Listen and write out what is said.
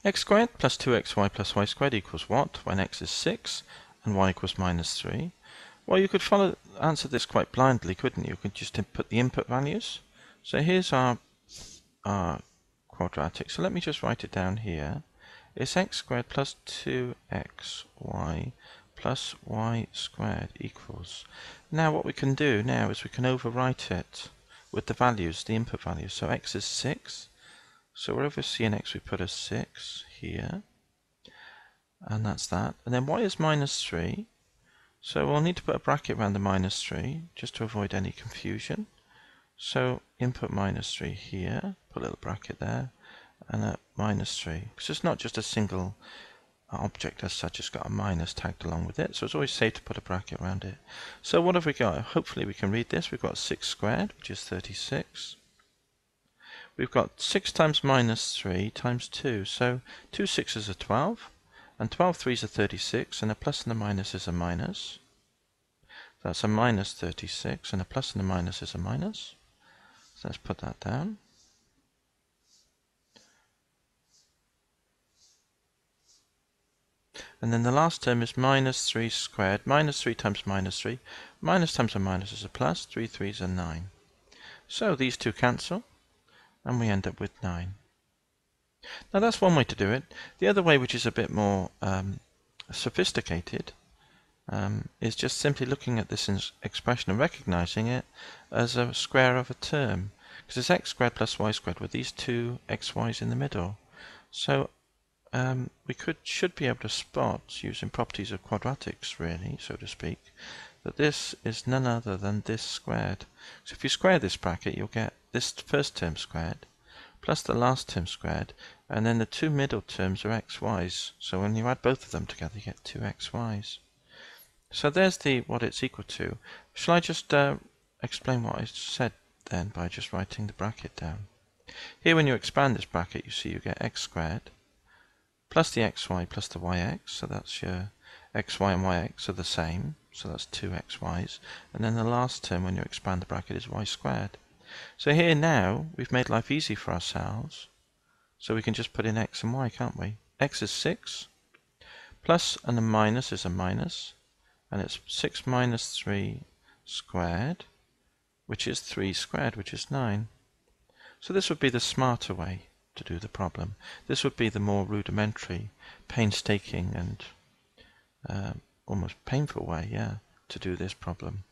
X squared plus 2xy plus y squared equals what when x is 6 and y equals minus 3? Well, you could answer this quite blindly, couldn't you? You could just input the input values. So here's our quadratic. So let me just write it down here. It's x squared plus 2xy plus y squared equals. Now what we can do now is we can overwrite it with the values, the input values. So x is 6. So wherever c and x we put a 6 here. And that's that. And then y is minus 3. So we'll need to put a bracket around the minus 3 just to avoid any confusion. So input minus 3 here, put a little bracket there, and a minus 3. Because it's not just a single object as such, it's got a minus tagged along with it. So it's always safe to put a bracket around it. So what have we got? Hopefully we can read this. We've got 6 squared, which is 36. We've got 6 times minus 3 times 2. So 2 6s are 12. And 12 3s are 36, and a plus and a minus is a minus. So that's a minus 36, and a plus and a minus is a minus. So let's put that down. And then the last term is minus 3 squared. Minus 3 times minus 3. Minus times a minus is a plus. 3 3s are 9. So these two cancel, and we end up with 9. Now that's one way to do it. The other way, which is a bit more sophisticated, is just simply looking at this expression and recognizing it as a square of a term. Because it's x squared plus y squared with these two xy's in the middle. So we should be able to spot, using properties of quadratics really, so to speak, that this is none other than this squared. So if you square this bracket, you'll get this first term squared, plus the last term squared, and then the two middle terms are xy's. So when you add both of them together, you get 2xy's. So there's what it's equal to. Shall I just explain what I said then by just writing the bracket down? Here when you expand this bracket, you see you get x squared plus the xy plus the yx, so that's your xy and yx are the same, so that's 2xy's. And then the last term when you expand the bracket is y squared. So here now, we've made life easy for ourselves. So we can just put in x and y, can't we? X is 6, plus and a minus is a minus, and it's 6 minus 3 squared, which is 3 squared, which is 9. So this would be the smarter way to do the problem. This would be the more rudimentary, painstaking, and almost painful way, to do this problem.